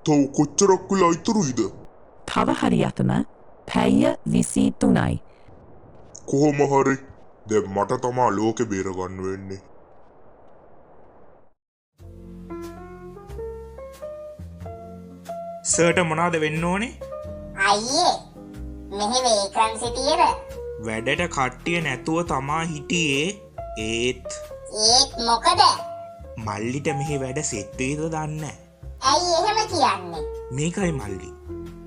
තව කොච්චරක් වෙලා ඉතුරුයිද? තව හරියටම පැය 23යි. කොහොම හරි දැන් මට තමා ලෝකෙ බේර ගන්න වෙන්නේ. සර්ට මොනවද වෙන්න ඕනේ? අයියේ මෙහි වේකන් සිටියද? වැඩට කට්ටිය නැතුව තමා හිටියේ. ඒත් මොකද? මල්ලිට මෙහි වැඩ සෙට් වෙයිද දන්නේ නැහැ. ඇයි එහෙම කියන්නේ? මේකයි මල්ලි.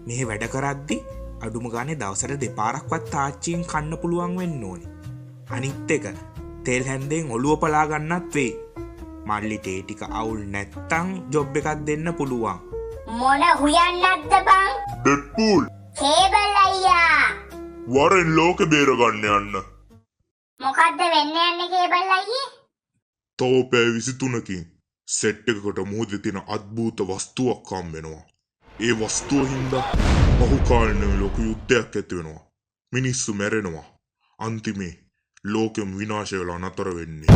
මෙහි වැඩ කරද්දි අඩුම ගානේ දවසට දෙපාරක්වත් තාච්චියෙන් කන්න පුළුවන් වෙන්න ඕනේ. අනිත් එක තෙල් හැන්දෙන් ඔළුව පලා ගන්නත් වෙයි. මල්ලිට ඒ ටික අවුල් නැත්තම් ජොබ් එකක් දෙන්න පුළුවන්. මොන හුයන්නක්ද බං? ඩෙඩ්පූල් කේබල් අයියා. වරෙන් ලෝකෙ බේර ගන්න යන්න. මොකද්ද වෙන්න යන්නේ කේබල් අයියේ? තව පැය 23කින් සෙට් එකකට මුහුදේ තියෙන අద్භූත වස්තුවක් හම් වෙනවා. ඒ වස්තුව හින්දා බහුකාලීන ලෝක යුද්ධයක් ඇති වෙනවා. මිනිස්සු මැරෙනවා. අන්තිමේ ලෝකෙම විනාශ වෙලා නතර වෙන්නේ.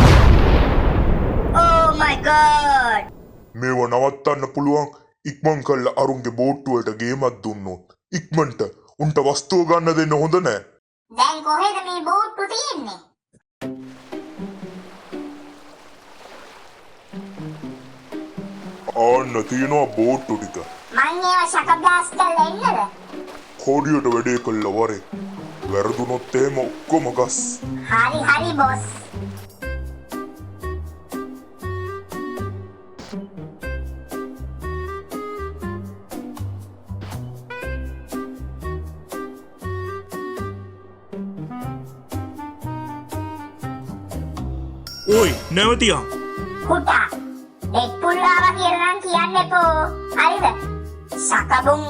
Oh my god. මේව නවත්තන්න පුළුවන් ඉක්මන් කළා අරුන්ගේ බෝට්ටු වලට ගේමක් දුන්නොත්. ඉක්මනට උන්ට වස්තුව ගන්න දෙන්න හොඳ නෑ. දැන් කොහෙද මේ බෝට්ටු තියෙන්නේ? ආන්න තියෙනවා බෝට්ටු ටික. මං ඒවා ශකබ්ලාස් කරලා ඉන්නද? කොඩියට වැඩේ කළා වරේ. වැරදුනොත් එහෙම ඔක්කොම ගස්. හරි බොස්. ඕයි නැවතියා. කුටා ඩෙඩ්පූල් ආවා කියලා නම් කියන්න එපෝ. හරිද? සකබුන්.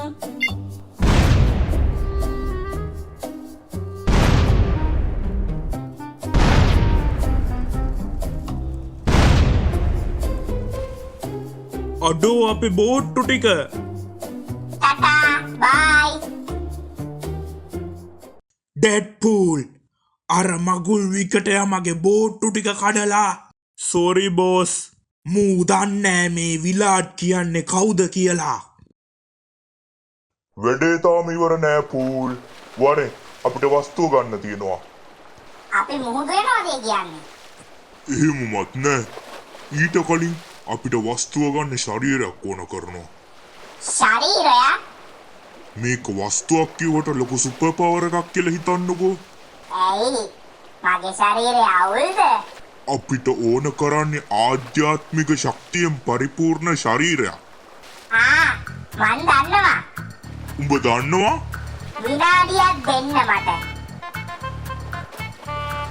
අඩෝ අපේ බෝට්ටු ටික. ටටා බයි. ඩෙඩ්පූල් අර මගුල් විකටයා මගේ බෝට්ටු ටික කඩලා. සෝරි බෝස්. මූ දන්නේ මේ විලාඩ් කියන්නේ කවුද කියලා. වැඩේ තාම ඉවර නෑ පූල්. වරේ අපිට වස්තුව ගන්න තියෙනවා. අපි මුහුදු වෙනවද කියන්නේ? එහෙමවත් නෑ. ඊට කලින් අපිට වස්තුව ගන්න ශරීරයක් ඕන කරනවා. ශරීරයක්? මේක වස්තුවක් කියවට ලොකු සුපර් පවර් එකක් කියලා හිතන්නකෝ. ඇයි? මගේ ශරීරය අවුල්ද? අපිට ඕන කරන්නේ ආධ්‍යාත්මික ශක්තියෙන් පරිපූර්ණ ශරීරයක්. මන් දන්නවා. උඹ දන්නවා? විනාඩියක් දෙන්න මට.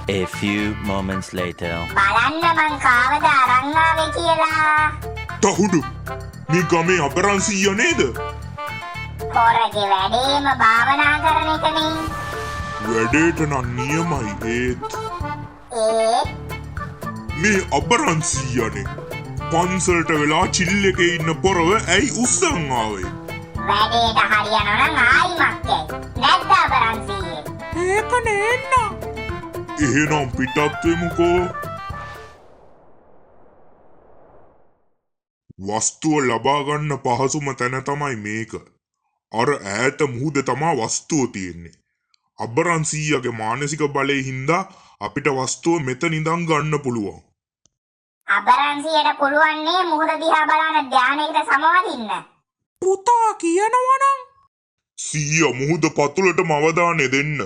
A few moments later. බලන්න මං කාවද අරන් ආවේ කියලා. තහුඩු මේ ගමේ අපරන්සීය නේද? පොරගේ වැඩේම භාවනා කරන එකනේ. වැඩේට නම් නියමයි ඒත් මේ අපරන්සීයනේ පන්සලට වෙලා චිල් එකේ ඉන්න පොරව ඇයි උස්සන් ආවේ? වැඩේට හරියනවා නම් ආයිමත් එයි. නැද්ද අපරන්සියේ? ඒක නේන්න. එහෙනම් පිටත් වෙමුකෝ. වස්තුව ලබා ගන්න පහසුම තැන තමයි මේක. අර ඈත මුහුදේ තමා වස්තුව තියෙන්නේ. අබරන්සීයගේ මානසික බලයේ හින්දා අපිට වස්තුව මෙතන ඉඳන් ගන්න පුළුවන්. අපරන්සියට පුළුවන් නේ මුහුද දිහා බලන ධානයකට සමවදින්න. පුතා කියනවනම් සීයා මුහුද පතුලටම අවධානය දෙන්න.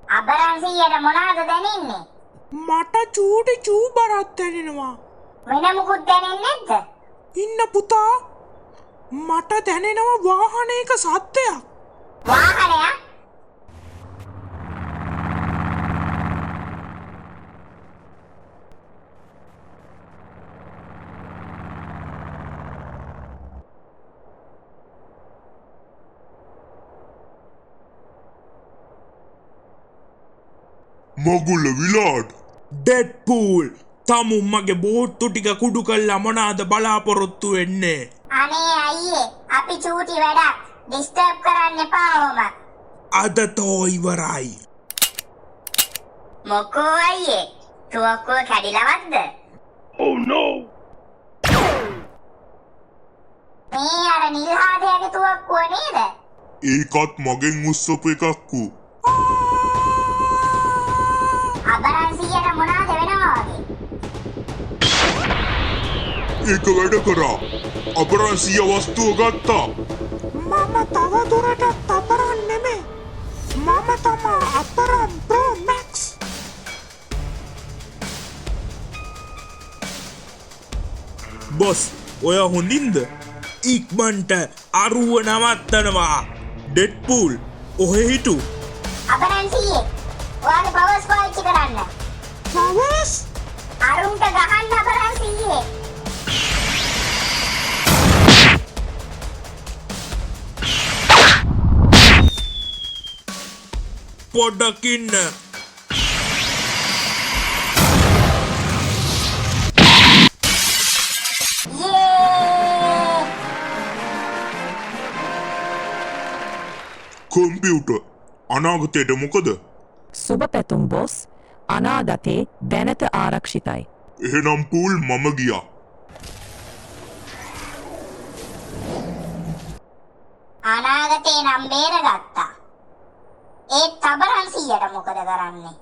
අපරන්සියට මොනවද දැනෙන්නේ? මට චූටි චූබරක් දැනෙනවා. වෙන මුකුත් දැනෙන්නේ නැද්ද? ඉන්න පුතා. මට දැනෙනවා වාහනයක සද්දයක්. වාහනයක්? මගුල විලාඩ් ඩෙඩ්පූල් තමුම්මගේ බෝට්ටු ටික කුඩු කල්ලා මොනාද බලාපොරොත්තු වෙන්නේ? අනේ අයියේ අපි චූටි වැඩක් ඩිස්ටර්බ් කරන්න එපා ඔහොම. අද තෝ ඉවරයි. මොකෝ අයියේ තුවක්කුව කැඩිලවත්ද? මේ අර නිල්හාදයාගේ තුවක්කුව නේද? ඒකත් මගෙන් උස්සපු එකක් වූ. අබරන්සියට මොනාද වෙනවා වගේ? ඒක වැඩ කරා. අපරාසිය වස්තුව ගත්තා. මම තව දුරටත් අපරන් නෙමේ. මම තමා අපරන් ප්‍රෝ මැක්ස්. බොස් ඔය හොඳින්ද? ඉක්මන්ට අරුව නවත්තනවා. ඩෙඩ්පූල් ඔහෙ හිටු. අබරන්සියේ ඔයාගේ පවර්ස් පාවිච්චි කරන්න. පවර්ස්? අරුන්ට ගහන්න අබරන්සියේ. පොඩ්ඩකින්න. යේ! කොම්පියුටර් අනාගතයට මොකද? සුබ පැතුම් බොස්. අනාගතේ දැනට ආරක්ෂිතයි. එහෙනම් පූල් මම ගියා. අනාගතේ නම් බේරගත්තා. ඒත් අබරන්සියට මොකද කරන්නේ?